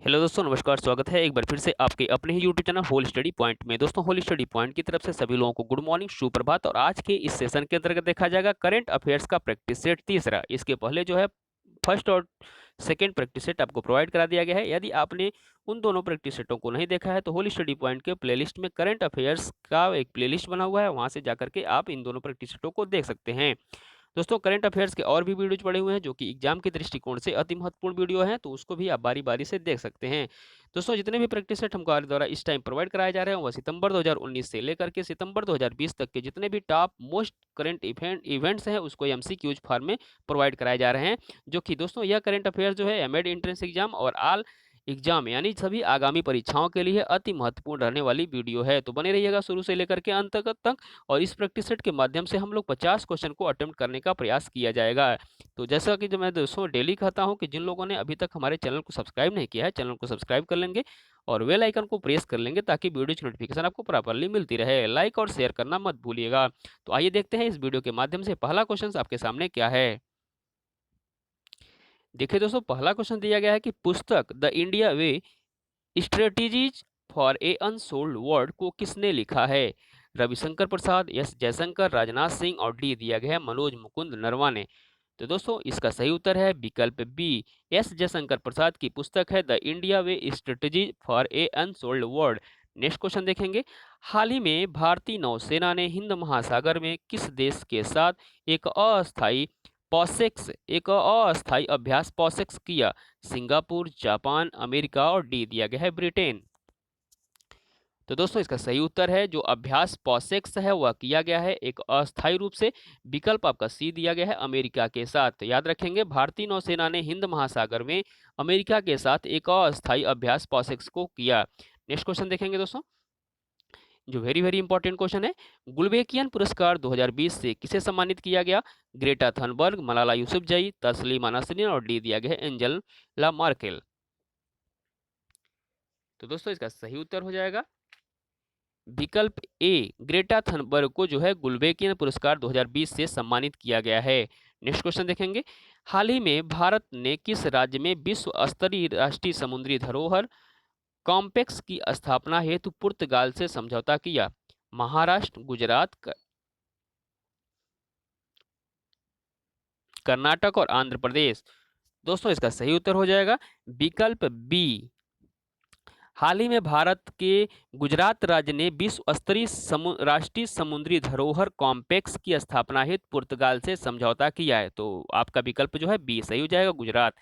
Hello दोस्तों, नमस्कार। स्वागत है एक बार फिर से आपके अपने ही YouTube channel whole study point में। दोस्तों, होल स्टडी पॉइंट की तरफ से सभी लोगों को गुड मॉर्निंग, सुप्रभात। और आज के इस सेशन के अंतर्गत देखा जाएगा करंट अफेयर्स का प्रैक्टिस सेट तीसरा। इसके पहले जो है फर्स्ट और सेकंड प्रैक्टिस सेट आपको प्रोवाइड करा दिया गया है। यदि आपने उन दोनों प्रैक्टिस सेटों को नहीं देखा है तो होल स्टडी पॉइंट के प्लेलिस्ट में करंट अफेयर्स का एक प्लेलिस्ट बना हुआ है, वहां से जाकर के आप इन दोनों प्रैक्टिस सेटों को देख सकते हैं। दोस्तों, करंट अफेयर्स के और भी वीडियोज पड़े हुए हैं जो कि एग्जाम के दृष्टिकोण से अति महत्वपूर्ण वीडियो हैं, तो उसको भी आप बारी बारी से देख सकते हैं। दोस्तों, जितने भी प्रैक्टिस सेट हमको हमारे द्वारा इस टाइम प्रोवाइड कराए जा रहे हैं वह सितंबर 2019 से लेकर के सितंबर 2020 तक के जितने भी टॉप मोस्ट करंट इवेंट्स हैं उसको एमसीक्यूज फॉर्म में प्रोवाइड कराए जा रहे हैं। जो कि दोस्तों यह करंट अफेयर्स जो है एमएड एंट्रेंस एग्जाम और ऑल एग्जाम यानी सभी आगामी परीक्षाओं के लिए अति महत्वपूर्ण रहने वाली वीडियो है। तो बने रहिएगा शुरू से लेकर के अंत तक। और इस प्रैक्टिस सेट के माध्यम से हम लोग 50 क्वेश्चन को अटेम्प्ट करने का प्रयास किया जाएगा। तो जैसा कि जो मैं दोस्तों डेली कहता हूं कि जिन लोगों ने अभी तक हमारे चैनल को सब्सक्राइब नहीं किया है, चैनल को सब्सक्राइब कर लेंगे और बेल आइकन को प्रेस कर लेंगे ताकि वीडियो की नोटिफिकेशन आपको प्रॉपरली मिलती रहे। लाइक और शेयर करना मत भूलिएगा। तो आइए देखते हैं इस वीडियो के माध्यम से पहला क्वेश्चन आपके सामने क्या है। देखिए दोस्तों, पहला क्वेश्चन दिया गया है कि पुस्तक the India way strategies for a unsold world को किसने लिखा है। रविशंकर प्रसाद, एस जयशंकर, राजनाथ सिंह और डी दिया गया है मनोज मुकुंद नरवाने। तो दोस्तों इसका सही उत्तर है विकल्प बी, एस जयशंकर प्रसाद की पुस्तक है the India way strategy for a unsold world. Next question देखेंगे। हाल ही में भारतीय नौसेना ने हिंद महासागर में किस देश के साथ एक अस्थायी अभ्यास पॉसेक्स किया। सिंगापुर, जापान, अमेरिका और डी दिया गया है ब्रिटेन। तो दोस्तों इसका सही उत्तर है जो अभ्यास पॉसेक्स है वह किया गया है एक अस्थायी रूप से। विकल्प आपका सी दिया गया है अमेरिका के साथ। तो याद रखेंगे भारतीय नौसेना ने हिंद महासागर में अमेरिका के साथ एक अस्थायी अभ्यास पॉसेक्स को किया। नेक्स्ट क्वेश्चन देखेंगे दोस्तों, जो वेरी वेरी इंपॉर्टेंट क्वेश्चन है। गुलबेकियन पुरस्कार 2020 से किसे सम्मानित किया गया। ग्रेटा थनबर्ग, मलाला यूसुफजई, तस्लीमा नसरीन और डी दिया गया है एंजेला मार्केल। तो दोस्तों इसका सही उत्तर हो जाएगा विकल्प ए, ग्रेटा थनबर्ग को जो है गुलबेकियन पुरस्कार 2020 से सम्मानित किया गया है। नेक्स्ट क्वेश्चन देखेंगे। हाल ही में भारत ने किस राज्य में विश्व स्तरीय राष्ट्रीय समुद्री धरोहर कॉम्प्लेक्स की स्थापना हेतु पुर्तगाल से समझौता किया। महाराष्ट्र, गुजरात, कर्नाटक और आंध्र प्रदेश। दोस्तों इसका सही उत्तर हो जाएगा विकल्प बी। हाल ही में भारत के गुजरात राज्य ने विश्व स्तरीय राष्ट्रीय समुद्री धरोहर कॉम्प्लेक्स की स्थापना हेतु पुर्तगाल से समझौता किया है। तो आपका विकल्प जो है बी सही हो जाएगा, गुजरात।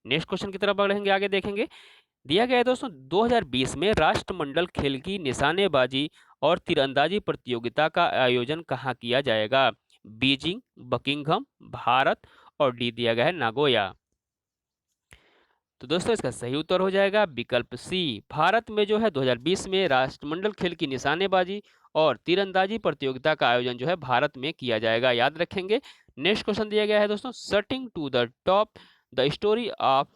नेक्स्ट क्वेश्चन की तरफ बढ़ेंगे, आगे देखेंगे। दिया गया है दोस्तों 2020 में राष्ट्रमंडल खेल की निशानेबाजी और तीरंदाजी प्रतियोगिता का आयोजन कहाँ किया जाएगा। बीजिंग, बकिंघम, भारत और डी दिया गया है नागोया। तो दोस्तों इसका सही उत्तर हो जाएगा विकल्प सी। भारत में जो है 2020 में राष्ट्रमंडल खेल की निशानेबाजी और तीरंदाजी प्रतियोगिता का आयोजन जो है भारत में किया जाएगा, याद रखेंगे। नेक्स्ट क्वेश्चन दिया गया है दोस्तों, sitting to the top the story of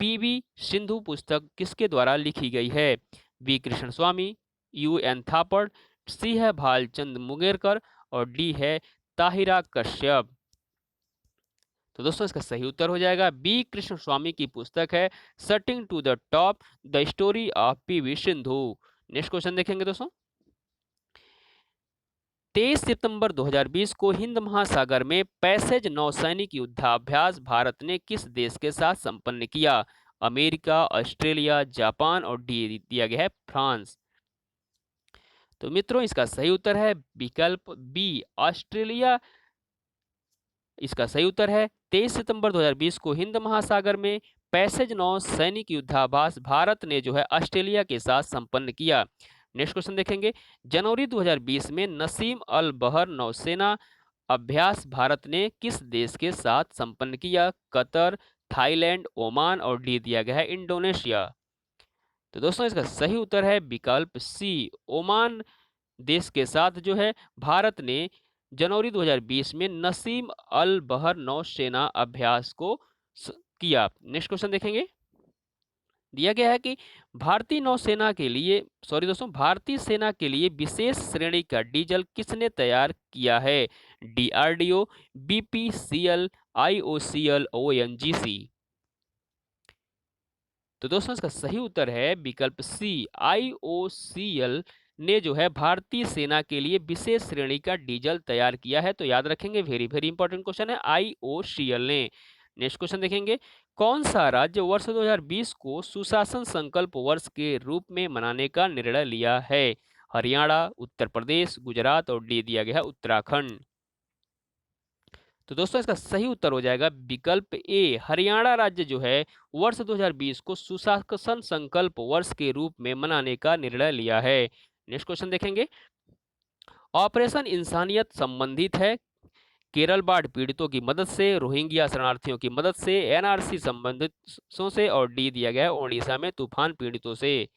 PV Sindhu पुस्तक किसके द्वारा लिखी गई है। वी कृष्ण स्वामी, यू एन थापड़, सी है भालचंद मुंगेरकर और डी है ताहिरा कश्यप। तो दोस्तों इसका सही उत्तर हो जाएगा बी, कृष्ण स्वामी की पुस्तक है sitting to the top the story of PV Sindhu. Next question देखेंगे दोस्तों। 23 सितंबर 2020 को हिंद महासागर में पैसेज नौसैनिक युद्धाभ्यास भारत ने किस देश के साथ संपन्न किया। अमेरिका, ऑस्ट्रेलिया, जापान और डी दिया गया है फ्रांस। तो मित्रों इसका सही उत्तर है विकल्प बी, ऑस्ट्रेलिया। इसका सही उत्तर है 23 सितंबर 2020 को हिंद महासागर में पैसेज नौ सैनिक युद्धाभ्यास भारत ने जो है ऑस्ट्रेलिया के साथ संपन्न किया। नेक्स्ट क्वेश्चन देखेंगे। जनवरी 2020 में नसीम अल बहर नौसेना अभ्यास भारत ने किस देश के साथ संपन्न किया। कतर, थाईलैंड, ओमान और डी दिया गया है इंडोनेशिया। तो दोस्तों इसका सही उत्तर है विकल्प सी, ओमान देश के साथ जो है भारत ने जनवरी 2020 में नसीम अल बहर नौसेना अभ्यास को किया। नेक्स्ट क्वेश्चन देखेंगे। दिया गया है कि भारतीय नौसेना के लिए सॉरी दोस्तों भारतीय सेना के लिए विशेष श्रेणी का डीजल किसने तैयार किया है। DRDO, BPCL, IOCL, ONGC. तो दोस्तों इसका सही उत्तर है विकल्प सी। IOCL ने जो है भारतीय सेना के लिए विशेष श्रेणी का डीजल तैयार किया है। तो याद रखेंगे, वेरी वेरी इंपॉर्टेंट क्वेश्चन है, IOCL ने। नेक्स्ट क्वेश्चन देखेंगे, कौन सा राज्य वर्ष 2020 को सुशासन संकल्प वर्ष के रूप में मनाने का निर्णय लिया है? हरियाणा, उत्तर प्रदेश, गुजरात और डी दिया गया है उत्तराखंड। तो दोस्तों इसका सही उत्तर हो जाएगा विकल्प ए। हरियाणा राज्य जो है वर्ष 2020 को सुशासन संकल्प वर्ष के रूप में मनाने का निर्णय लिया है। नेक्स्ट क्वेश्चन देखेंगे, ऑपरेशन इंसानियत संबंधित है केरल बाढ़ पीड़ितों की मदद से, रोहिंग्या शरणार्थियों की मदद से, NRC संबंधितों से और डी दिया गया है ओडिशा में तूफान पीड़ितों से।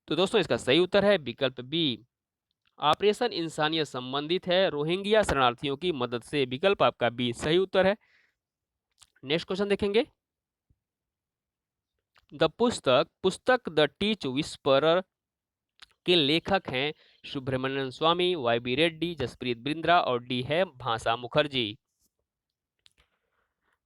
तो दोस्तों इसका सही उत्तर है विकल्प बी। ऑपरेशन इंसानियत संबंधित है रोहिंग्या शरणार्थियों की मदद से। विकल्प आपका बी सही उत्तर है। नेक्स्ट क्वेश्चन देखेंगे, पुस्तक द टीच विस्परर के लेखक हैं सुब्रमण्यम स्वामी, YB रेड्डी, जसप्रीत बिंद्रा और डी है भाषा मुखर्जी।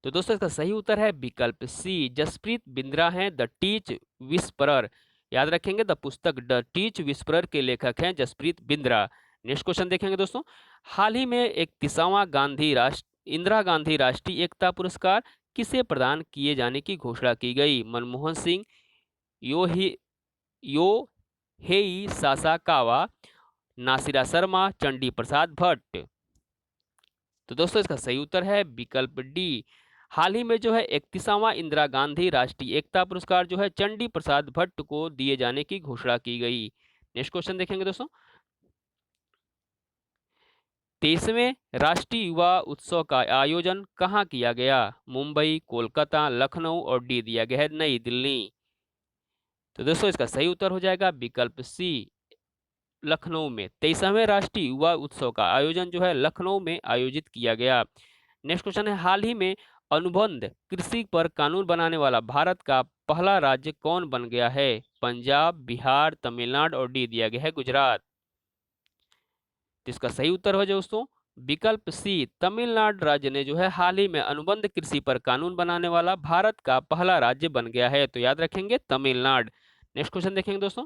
तो दोस्तों इसका सही उत्तर है विकल्प सी। जसप्रीत बिंद्रा हैं द टीच विस्परर। याद रखेंगे, द पुस्तक द टीच विस्परर के लेखक हैं जसप्रीत बिंद्रा। नेक्स्ट क्वेश्चन देखेंगे दोस्तों, हाल ही में 31वां इंदिरा गांधी राष्ट्रीय एकता पुरस्कार किसे प्रदान किए जाने की घोषणा की गई? मनमोहन सिंह, यो हेई सासाकावा, नासिरा शर्मा, चंडी प्रसाद भट्ट। तो दोस्तों इसका सही उत्तर है विकल्प डी। हाल ही में जो है 31वां इंदिरा गांधी राष्ट्रीय एकता पुरस्कार जो है चंडी प्रसाद भट्ट को दिए जाने की घोषणा की गई। नेक्स्ट क्वेश्चन देखेंगे दोस्तों, 23वें राष्ट्रीय युवा उत्सव का आयोजन कहाँ किया गया? मुंबई, कोलकाता, लखनऊ और डी दिया गया है नई दिल्ली। तो दोस्तों इसका सही उत्तर हो जाएगा विकल्प सी, लखनऊ में। 23वें राष्ट्रीय युवा उत्सव का आयोजन जो है लखनऊ में आयोजित किया गया। नेक्स्ट क्वेश्चन है, हाल ही में अनुबंध कृषि पर कानून बनाने वाला भारत का पहला राज्य कौन बन गया है? पंजाब, बिहार, तमिलनाडु और डी दिया गया है गुजरात। तो इसका सही उत्तर हो जाए दोस्तों विकल्प सी। तमिलनाडु राज्य ने जो है हाल ही में अनुबंध कृषि पर कानून बनाने वाला भारत का पहला राज्य बन गया है। तो याद रखेंगे तमिलनाडु। नेक्स्ट क्वेश्चन देखेंगे दोस्तों,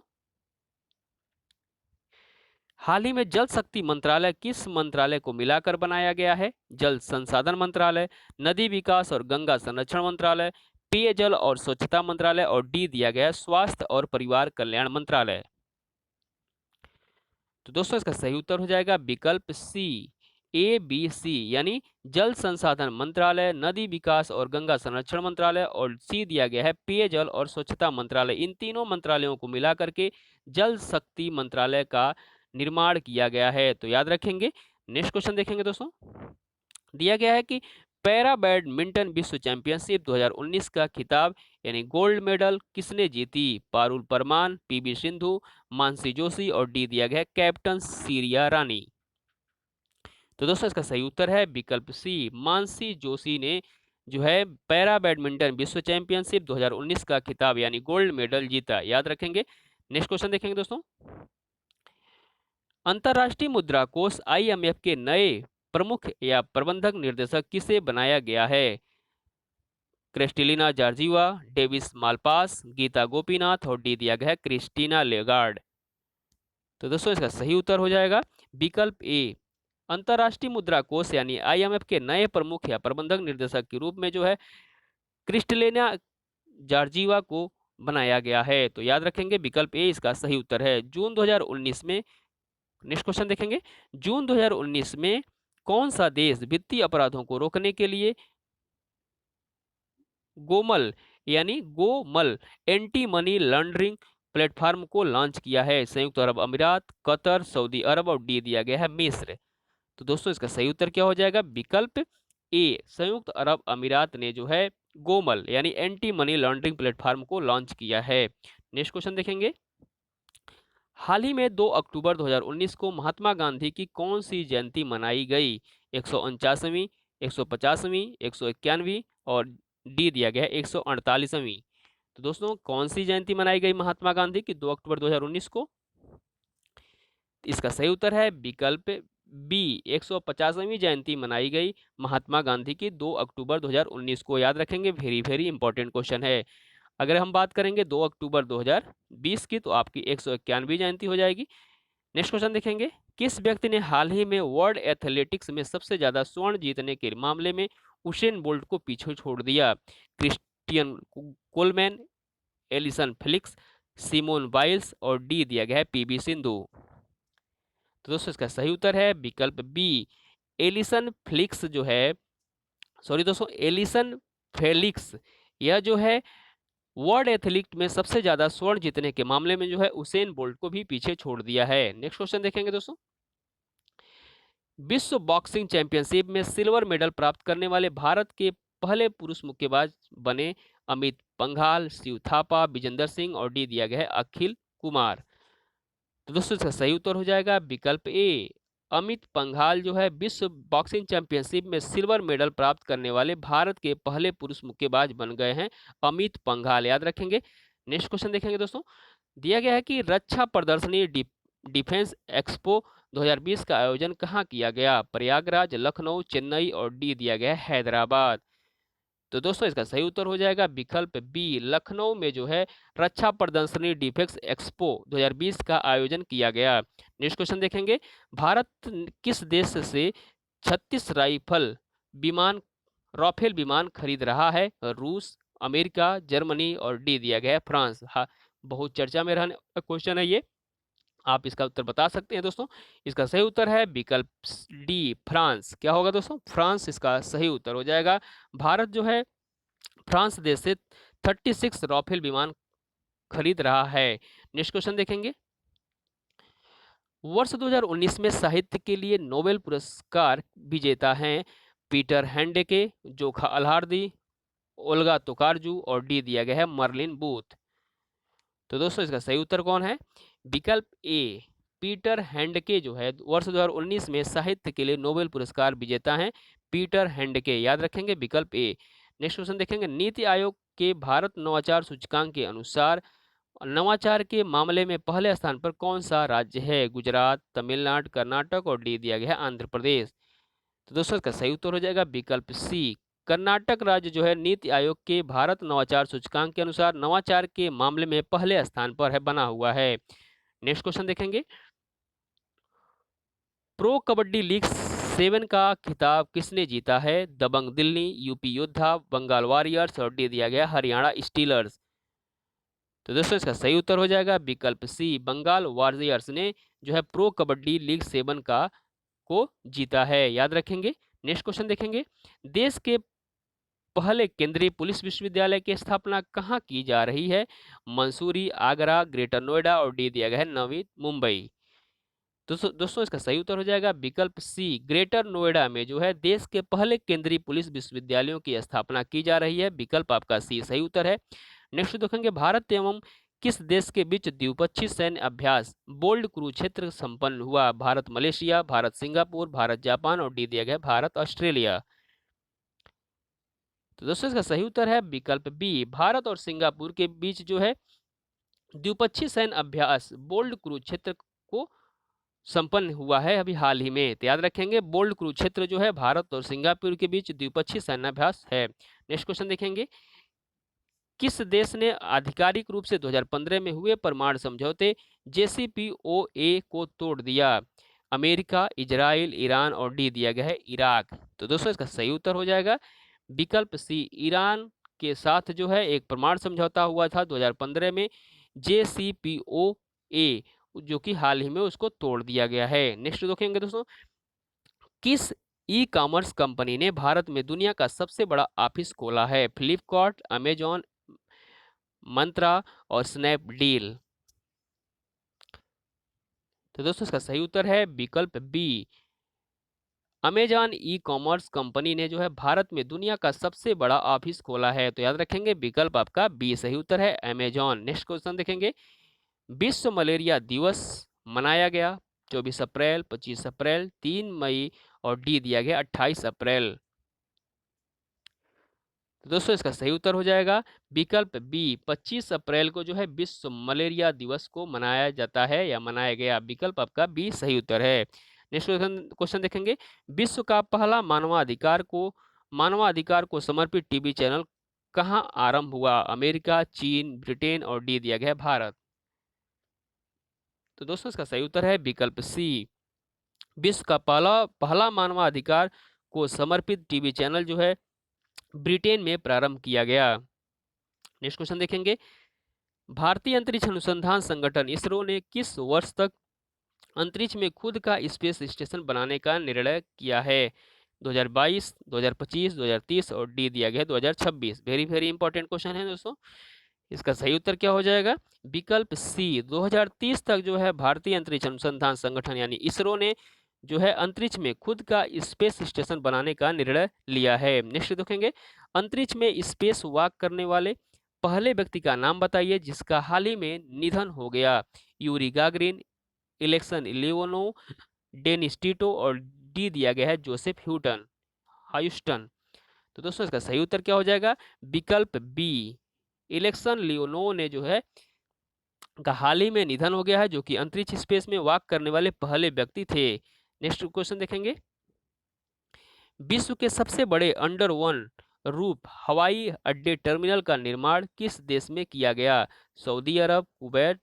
हाल ही में जल शक्ति मंत्रालय किस मंत्रालय को मिलाकर बनाया गया है? जल संसाधन मंत्रालय, नदी विकास और गंगा संरक्षण मंत्रालय, पेयजल और स्वच्छता मंत्रालय और डी दिया गया स्वास्थ्य और परिवार कल्याण मंत्रालय। तो दोस्तों इसका सही उत्तर हो जाएगा विकल्प सी, ABC, यानी जल संसाधन मंत्रालय, नदी विकास और गंगा संरक्षण मंत्रालय और सी दिया गया है पेयजल और स्वच्छता मंत्रालय। इन तीनों मंत्रालयों को मिलाकर के जल शक्ति मंत्रालय का निर्माण किया गया है। तो याद रखेंगे। नेक्स्ट क्वेश्चन देखेंगे दोस्तों, दिया गया है कि पैरा बैडमिंटन विश्व चैंपियनशिप 2019 का खिताब यानी गोल्ड मेडल किसने जीती? पारुल परमान, PV सिंधु, मानसी जोशी और डी दिया गया है कैप्टन सीरिया रानी। तो दोस्तों इसका सही उत्तर है विकल्प सी, मानसी जोशी ने जो है पैरा बैडमिंटन विश्व चैंपियनशिप 2019 का खिताब यानी गोल्ड मेडल जीता। याद रखेंगे। नेक्स्ट क्वेश्चन देखेंगे दोस्तों, अंतर्राष्ट्रीय मुद्रा कोष IMF के नए प्रमुख या प्रबंधक निर्देशक किसे बनाया गया है? Kristalina Georgieva, Davis Malpass, Gita Gopinath और डी दिया गया है क्रिस्टीना लेगार्ड। तो दोस्तों इसका सही उत्तर हो जाएगा विकल्प ए। अंतर्राष्ट्रीय मुद्रा कोष यानी IMF के नए प्रमुख या प्रबंधक निर्देशक के रूप में जो है क्रिस्टलिना जॉर्जिवा को बनाया गया है। तो याद रखेंगे विकल्प ए इसका सही उत्तर है। जून 2019 में, नेक्स्ट क्वेश्चन देखेंगे, जून 2019 में कौन सा देश वित्तीय अपराधों को रोकने के लिए Gomal anti money laundering platform को लॉन्च किया है? संयुक्त अरब अमीरात, कतर, सऊदी अरब और डी दिया गया है मिस्र। तो दोस्तों इसका सही उत्तर क्या हो जाएगा विकल्प ए। संयुक्त अरब अमीरात ने जो है गोमल यानी एंटी मनी लॉन्ड्रिंग प्लेटफॉर्म को लॉन्च किया है। नेक्स्ट क्वेश्चन देखेंगे, हाल ही में 2 अक्टूबर 2019 को महात्मा गांधी की कौन सी जयंती मनाई गई? 149वीं, 150वीं, 191वीं और डी दिया गया है 148वीं। तो दोस्तों कौन सी जयंती मनाई गई महात्मा गांधी की 2 अक्टूबर 2019 को? इसका सही उत्तर है विकल्प बी 150वीं जयंती मनाई गई महात्मा गांधी की 2 अक्टूबर 2019 को। याद रखेंगे, वेरी वेरी इंपॉर्टेंट क्वेश्चन है। अगर हम बात करेंगे 2 अक्टूबर 2020 की, तो आपकी 191वीं जयंती हो जाएगी। नेक्स्ट क्वेश्चन देखेंगे, किस व्यक्ति ने हाल ही में वर्ल्ड एथलेटिक्स में सबसे ज्यादा स्वर्ण जीतने के मामले में उसेन बोल्ट को पीछे छोड़ दिया? Christian Coleman, Allyson Felix, Simone Biles और डी दिया गया है पीवी सिंधु। तो दोस्तों इसका सही उत्तर है विकल्प बी, एलिसन फ्लिक्स जो है, सॉरी दोस्तों, एलिसन फेलिक्स। यह जो है वर्ल्ड एथलीट में सबसे ज्यादा स्वर्ण जीतने के मामले में जो है उसेन बोल्ट को भी पीछे छोड़ दिया है। नेक्स्ट क्वेश्चन देखेंगे दोस्तों, विश्व बॉक्सिंग चैंपियनशिप में सिल्वर मेडल प्राप्त करने वाले भारत के पहले पुरुष मुक्केबाज बने अमित पंघाल, शिव थापा, विजेंदर सिंह और डी दिया गया है अखिल कुमार। तो दोस्तों इसका सही उत्तर हो जाएगा विकल्प ए, अमित पंघाल जो है विश्व बॉक्सिंग चैंपियनशिप में सिल्वर मेडल प्राप्त करने वाले भारत के पहले पुरुष मुक्केबाज बन गए हैं अमित पंघाल। याद रखेंगे। नेक्स्ट क्वेश्चन देखेंगे दोस्तों, दिया गया है कि रक्षा प्रदर्शनी डिफेंस एक्सपो 2020 का आयोजन कहाँ किया गया? प्रयागराज, लखनऊ, चेन्नई और डी दिया गया है हैदराबाद। तो दोस्तों इसका सही उत्तर हो जाएगा विकल्प बी, लखनऊ में जो है रक्षा प्रदर्शनी डिफेंस एक्सपो 2020 का आयोजन किया गया। नेक्स्ट क्वेश्चन देखेंगे, भारत किस देश से 36 राफेल विमान खरीद रहा है? रूस, अमेरिका, जर्मनी और डी दिया गया है फ्रांस। हाँ, बहुत चर्चा में रहने क्वेश्चन है ये, आप इसका उत्तर बता सकते हैं दोस्तों। इसका सही उत्तर है विकल्प डी, फ्रांस। क्या होगा दोस्तों? फ्रांस इसका सही उत्तर हो जाएगा। भारत जो है फ्रांस देश से 36 राफेल विमान खरीद रहा है। नेक्स्ट क्वेश्चन देखेंगे, वर्ष 2019 में साहित्य के लिए नोबेल पुरस्कार विजेता हैं पीटर हैंडेके, जोखा अल्हार्दी, ओल्गा तोकारजू और डी दिया गया है मर्लिन बूथ। तो दोस्तों इसका सही उत्तर कौन है? विकल्प ए, पीटर हैंडके जो है वर्ष 2019 में साहित्य के लिए नोबेल पुरस्कार विजेता हैं पीटर हैंडके। याद रखेंगे विकल्प ए। नेक्स्ट क्वेश्चन देखेंगे, नीति आयोग के भारत नवाचार सूचकांक के अनुसार नवाचार के मामले में पहले स्थान पर कौन सा राज्य है? गुजरात, तमिलनाडु, कर्नाटक और डी दिया गया है आंध्र प्रदेश। तो दोस्तों इसका सही उत्तर हो जाएगा विकल्प सी, कर्नाटक राज्य जो है नीति आयोग के भारत नवाचार सूचकांक के अनुसार नवाचार के मामले में पहले स्थान पर है, बना हुआ है। नेक्स्ट क्वेश्चन देखेंगे, प्रो कबड्डी लीग 7 का खिताब किसने जीता है? दबंग दिल्ली, यूपी योद्धा, बंगाल वॉरियर्स और डी दिया गया हरियाणा स्टीलर्स। तो दोस्तों इसका सही उत्तर हो जाएगा विकल्प सी, बंगाल वॉरियर्स ने जो है प्रो कबड्डी लीग 7 का को जीता है। याद रखेंगे। नेक्स्ट क्वेश्चन देखेंगे, देश के पहले केंद्रीय पुलिस विश्वविद्यालय की स्थापना कहाँ की जा रही है? मंसूरी, आगरा, ग्रेटर नोएडा और डी दिया गया है नवी मुंबई। दोस्तों इसका सही उत्तर हो जाएगा विकल्प सी, ग्रेटर नोएडा में जो है देश के पहले केंद्रीय पुलिस विश्वविद्यालयों की स्थापना की जा रही है। विकल्प आपका सी सही उत्तर है। नेक्स्ट देखेंगे, भारत एवं किस देश के बीच द्विपक्षीय सैन्य अभ्यास बोल्ड कुरुक्षेत्र संपन्न हुआ? Bharat Malaysia, Bharat Singapore, Bharat Japan और डी दिया गया भारत ऑस्ट्रेलिया। तो दोस्तों इसका सही उत्तर है विकल्प बी, भारत और सिंगापुर के बीच जो है द्विपक्षीय सैन्य अभ्यास बोल्ड कुरुक्षेत्र को संपन्न हुआ है अभी हाल ही में। तो याद रखेंगे, बोल्ड कुरुक्षेत्र जो है भारत और सिंगापुर के बीच द्विपक्षीय सैन्याभ्यास है। नेक्स्ट क्वेश्चन देखेंगे, किस देश ने आधिकारिक रूप से 2015 में हुए परमाणु समझौते JCPOA को तोड़ दिया? अमेरिका, इजराइल, ईरान और डी दिया गया है इराक। तो दोस्तों इसका सही उत्तर हो जाएगा विकल्प सी, ईरान के साथ जो है एक परमाणु समझौता हुआ था 2015 में JCPOA, जो कि हाल ही में उसको तोड़ दिया गया है। नेक्स्ट देखेंगे दोस्तों, किस ई कॉमर्स कंपनी ने भारत में दुनिया का सबसे बड़ा ऑफिस खोला है? फ्लिपकार्ट, अमेजॉन, मंत्रा और स्नैपडील। तो दोस्तों इसका सही उत्तर है विकल्प B, Amazon ecommerce company ने जो है भारत में दुनिया का सबसे बड़ा ऑफिस खोला है। तो याद रखेंगे विकल्प आपका बी सही उत्तर है, अमेजॉन। नेक्स्ट क्वेश्चन देखेंगे, विश्व मलेरिया दिवस मनाया गया 24 अप्रैल, 25 अप्रैल, 3 मई और डी दिया गया 28 अप्रैल। तो दोस्तों इसका सही उत्तर हो जाएगा विकल्प बी, 25 अप्रैल को जो है विश्व मलेरिया दिवस को मनाया जाता है या मनाया गया। विकल्प आपका बी सही उत्तर है। नेक्स्ट क्वेश्चन देखेंगे, विश्व का पहला मानवाधिकार को समर्पित टीवी चैनल कहाँ आरंभ हुआ? अमेरिका, चीन, ब्रिटेन और डी दिया गया है भारत। तो दोस्तों इसका सही उत्तर है विकल्प सी। विश्व का पहला पहला मानवाधिकार को समर्पित टीवी चैनल जो है ब्रिटेन में प्रारंभ किया गया। नेक्स्ट क्वेश्चन देखेंगे, भारतीय अंतरिक्ष अनुसंधान संगठन इसरो ने किस वर्ष तक अंतरिक्ष में खुद का स्पेस स्टेशन बनाने का निर्णय किया है? 2022, 2025, 2030 और डी दिया गया है 2026। वेरी वेरी इंपॉर्टेंट क्वेश्चन है दोस्तों। इसका सही उत्तर क्या हो जाएगा? विकल्प सी। 2030 तक जो है भारतीय अंतरिक्ष अनुसंधान संगठन यानी इसरो ने जो है अंतरिक्ष में खुद का स्पेस स्टेशन बनाने का निर्णय लिया है। नेक्स्ट देखेंगे, अंतरिक्ष में स्पेस वॉक करने वाले पहले व्यक्ति का नाम बताइए जिसका हाल ही में निधन हो गया। Yuri Gagarin, Alexei Leonov, Dennis Tito और डी दिया गया है जोसेफ ह्यूस्टन। तो दोस्तों इसका सही उत्तर क्या हो जाएगा? विकल्प बी। इलेक्शन लियोनो ने जो है का हाल ही में निधन हो गया है, जो कि अंतरिक्ष स्पेस में वॉक करने वाले पहले व्यक्ति थे। नेक्स्ट क्वेश्चन देखेंगे, विश्व के सबसे बड़े अंडर वन रूफ हवाई अड्डे टर्मिनल का निर्माण किस देश में किया गया? सऊदी अरब, कुवैत,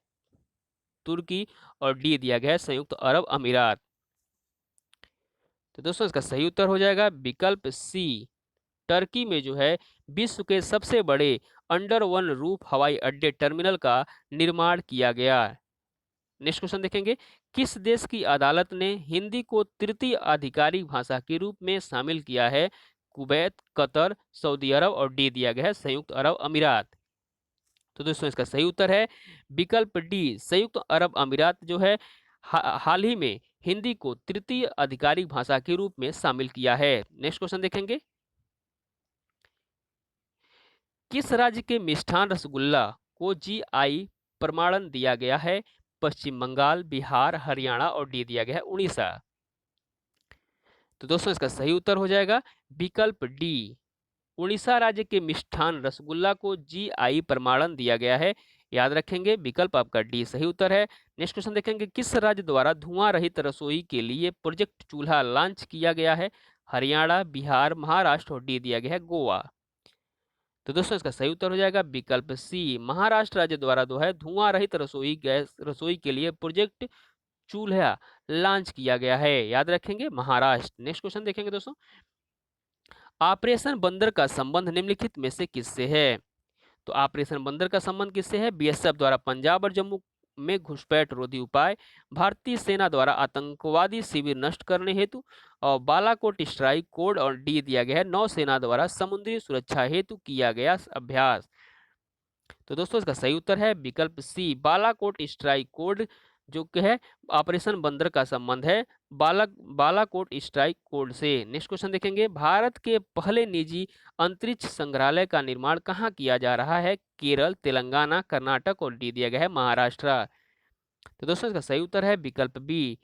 तुर्की और डी दिया गया है संयुक्त अरब अमीरात। तो दोस्तों इसका सही उत्तर हो जाएगा विकल्प सी। टर्की में जो है विश्व के सबसे बड़े अंडर वन रूफ हवाई अड्डे टर्मिनल का निर्माण किया गया। नेक्स्ट क्वेश्चन देखेंगे, किस देश की अदालत ने हिंदी को तृतीय आधिकारिक भाषा के रूप में शामिल किया है? कुवैत, कतर, सऊदी अरब और डी दिया गया है संयुक्त अरब अमीरात। तो दोस्तों इसका सही उत्तर है विकल्प डी। संयुक्त अरब अमीरात जो है हाल ही में हिंदी को तृतीय आधिकारिक भाषा के रूप में शामिल किया है। नेक्स्ट क्वेश्चन देखेंगे, किस राज्य के मिष्ठान रसगुल्ला को जीआई प्रमाणन दिया गया है? पश्चिम बंगाल, बिहार, हरियाणा और डी दिया गया है उड़ीसा। तो दोस्तों इसका सही उत्तर हो जाएगा विकल्प डी। उड़ीसा राज्य के मिष्ठान रसगुल्ला को जीआई प्रमाणन दिया गया है। याद रखेंगे विकल्प आपका डी सही उत्तर है। नेक्स्ट क्वेश्चन देखेंगे, किस राज्य द्वारा धुआं रहित रसोई के लिए प्रोजेक्ट चूल्हा लॉन्च किया गया है? हरियाणा, बिहार, महाराष्ट्र और डी दिया गया है गोवा। तो दोस्तों इसका सही उत्तर हो जाएगा विकल्प सी। महाराष्ट्र राज्य द्वारा जो है धुआं रहित रसोई के लिए प्रोजेक्ट चूल्हा लॉन्च किया गया है। याद रखेंगे महाराष्ट्र। नेक्स्ट क्वेश्चन देखेंगे दोस्तों, ऑपरेशन बंदर का संबंध निम्नलिखित में से किससे है? तो ऑपरेशन बंदर का संबंध किससे है? बीएसएफ द्वारा पंजाब और जम्मू में घुसपैठ रोधी उपाय, भारतीय सेना द्वारा आतंकवादी शिविर नष्ट करने हेतु और बालाकोट स्ट्राइक कोड और डी दिया गया है नौसेना द्वारा समुद्री सुरक्षा हेतु किया गया अभ्यास। तो दोस्तों इसका सही उत्तर है विकल्प सी। बालाकोट स्ट्राइक कोड जो कि है ऑपरेशन बंदर का संबंध है बालाकोट स्ट्राइक कोड से। नेक्स्ट क्वेश्चन देखेंगे, भारत के पहले निजी अंतरिक्ष संग्रहालय का निर्माण कहाँ किया जा रहा है? केरल, तेलंगाना, कर्नाटक और डी दिया गया है महाराष्ट्र। तो दोस्तों इसका सही उत्तर है विकल्प बी।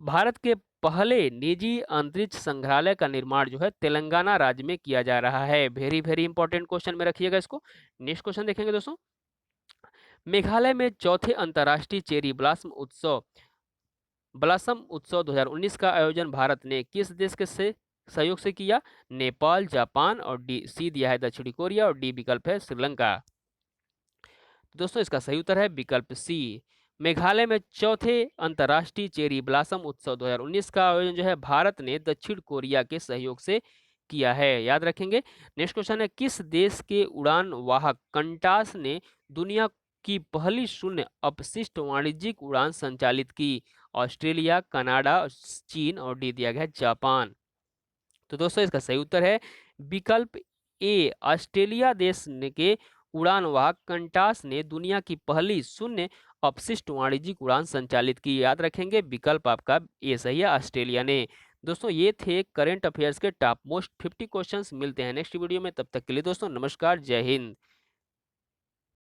भारत के पहले निजी अंतरिक्ष संग्रहालय का निर्माण जो है तेलंगाना राज्य में किया जा रहा है। वेरी वेरी इंपॉर्टेंट क्वेश्चन में रखिएगा इसको। नेक्स्ट क्वेश्चन देखेंगे दोस्तों, मेघालय में चौथे अंतर्राष्ट्रीय चेरी ब्लॉसम उत्सव 2019 का आयोजन भारत ने किस देश के से सहयोग से किया? नेपाल, जापान और डी सी दिया है दक्षिणी कोरिया और डी विकल्प है श्रीलंका। दोस्तों इसका सही उत्तर है विकल्प सी। मेघालय में चौथे अंतर्राष्ट्रीय चेरी ब्लॉसम उत्सव 2019 का आयोजन जो है भारत ने दक्षिण कोरिया के सहयोग से किया है। याद रखेंगे। नेक्स्ट क्वेश्चन है, किस देश के उड़ान वाहक कंटास ने दुनिया की पहली शून्य अपशिष्ट वाणिज्यिक उड़ान संचालित की? ऑस्ट्रेलिया, कनाडा, चीन और डी दिया गया है जापान। तो दोस्तों इसका सही उत्तर है विकल्प ए। ऑस्ट्रेलिया देश के उड़ान वाहक कंटास ने दुनिया की पहली शून्य अपशिष्ट वाणिज्यिक उड़ान संचालित की। याद रखेंगे विकल्प आपका ए सही है, ऑस्ट्रेलिया ने। दोस्तों ये थे करंट अफेयर्स के टॉप मोस्ट 50 क्वेश्चंस। मिलते हैं नेक्स्ट वीडियो में, तब तक के लिए दोस्तों नमस्कार, जय हिंद।